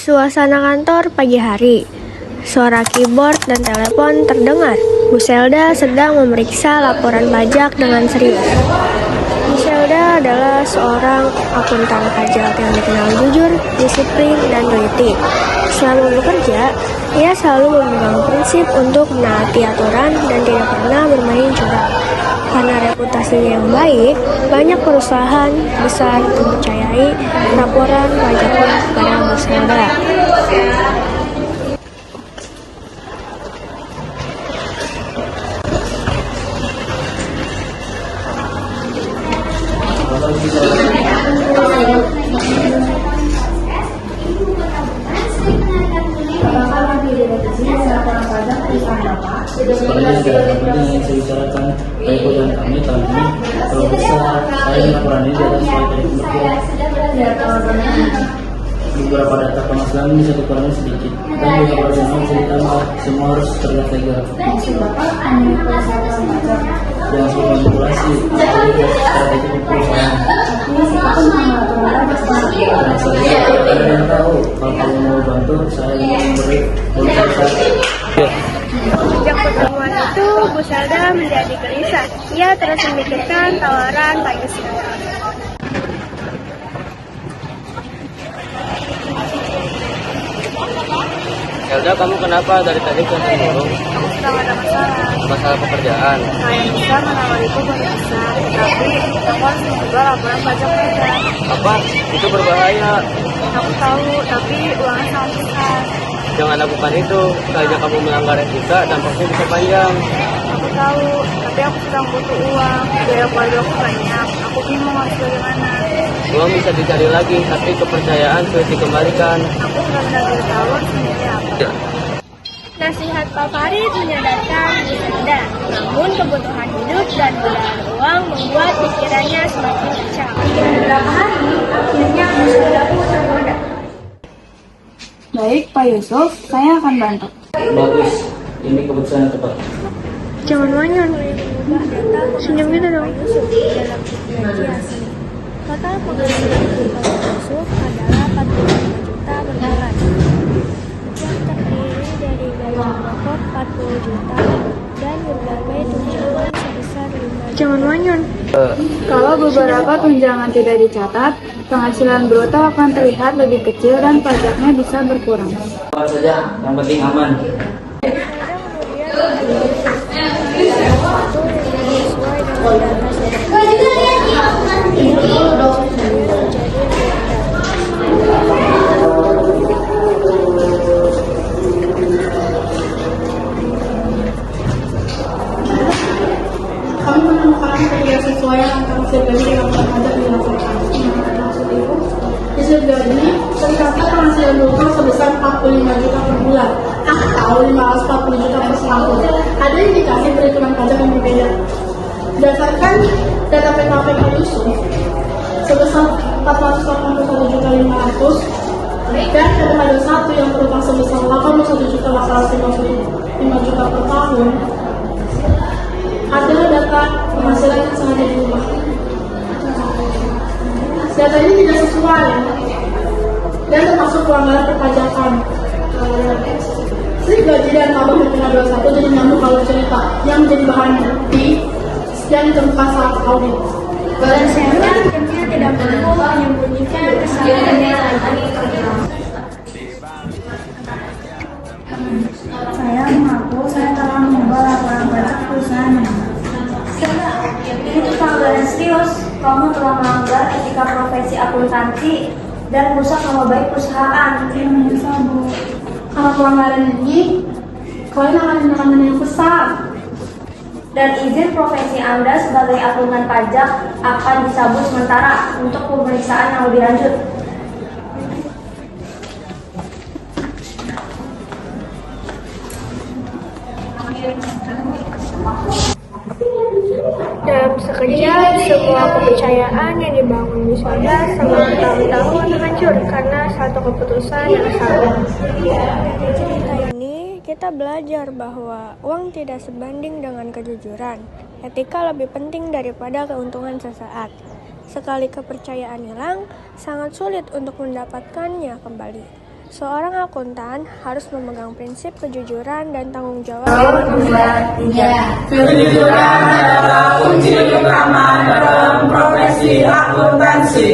Suasana kantor pagi hari. Suara keyboard dan telepon terdengar. Bu Selda sedang memeriksa laporan pajak dengan serius. Bu Selda adalah seorang akuntan pajak yang dikenal jujur, disiplin, dan teliti. Selama bekerja, ia selalu memegang prinsip untuk menaati aturan dan tidak pernah bermain curang. Karena reputasinya yang baik, banyak perusahaan besar mempercayai laporan pajaknya kepada Bu Selda. Sebenarnya segala penting yang saya bicarakan baik dengan kami tahun ini. Kalau bisa saya laporan ini adalah sesuai dari pembuktian. Beberapa data penghasilan ini bisa dikurangi sedikit dan juga operasional bisa ditambah. Semua harus terlihat legal. Jangan suka manipulasi strategi perusahaan. Saya yang tahu kalau kamu mau bantu saya memberi konsultasi. Sejak pertemuan itu, Bu Selda menjadi gelisah. Ia terus memikirkan tawaran Pak Yusuf. Selda, kamu kenapa dari tadi cemburu? Aku sedang ada masalah. Masalah pekerjaan. Saya bisa menawar itu banyak besar, tapi aku harus mencoba laporan pajak saja. Apa? Itu berbahaya. Aku tahu, tapi uangnya sangat besar. Jangan lakukan itu. Saja kamu melanggar etika, dampaknya bisa panjang. Aku tahu, tapi aku sedang butuh uang. Biaya keluarga aku banyak. Aku bingung harus bagaimana. Uang bisa dicari lagi, tapi kepercayaan sulit dikembalikan. Aku benar-benar tahu sebenarnya apa. Nasihat Pak Farid menyadarkan Bu Selda, namun kebutuhan hidup dan godaan uang membuat pikirannya semakin kacau. Beberapa hari, akhirnya Bu Selda pun tergoda. Baik, Pak Yusuf, saya akan bantu. Bagus, ini keputusan yang tepat. Jangan manyun. Senyum gitu dong. Dalam gaji total penghasilan Pak Yusuf adalah 45 juta per bulan. Yang terdiri dari gaji pokok 40 juta dan berbagai tunjangan sebesar 5 juta. Jangan manyun. Kalau beberapa tunjangan tidak dicatat, penghasilan bruto akan terlihat lebih kecil dan pajaknya bisa berkurang. Apa saja, yang penting aman. Kami menemukan ketidaksesuaian antara hasil gaji dengan pajak yang dilaporkan. Maksud ibu, hasil gaji tercatat penghasilan bruto sebesar 45 juta per bulan atau 540 juta per tahun. Ada indikasi perhitungan pajak yang berbeda. Berdasarkan data PKPK Yusuf sebesar 481 juta 500 dan ada satu yang berutang sebesar 81 juta 855 juta per tahun. Adalah data penghasilan yang sengaja diubah. Data ini tidak sesuai dan termasuk pelanggaran perpajakan. Slip gaji dan tabah BPK 21 jadi nyambung kalau cerita yang menjadi bahan bukti yang ditemukan saat audit. Badan Selda akhirnya tidak mampu menyembunyikan kesalahannya lagi. Saya mengaku saya telah mengubah laporan pajak perusahaan. Itu pelanggaran serius. Kamu telah melanggar etika profesi akuntansi dan merusak nama baik perusahaan. Saya menyesal, Bu. Karena pelanggaran ini, kalian akan tindakan yang besar. Dan izin profesi Anda sebagai akuntan pajak akan dicabut sementara untuk pemeriksaan yang lebih lanjut. Dalam sekejap, semua kepercayaan yang dibangun Bu Selda selama bertahun-tahun hancur karena satu keputusan yang salah. Dari cerita ini, kita belajar bahwa uang tidak sebanding dengan kejujuran. Etika lebih penting daripada keuntungan sesaat. Sekali kepercayaan hilang, sangat sulit untuk mendapatkannya kembali. Seorang akuntan harus memegang prinsip kejujuran dan tanggung jawab. Kejujuran adalah kunci utama dalam profesi akuntansi.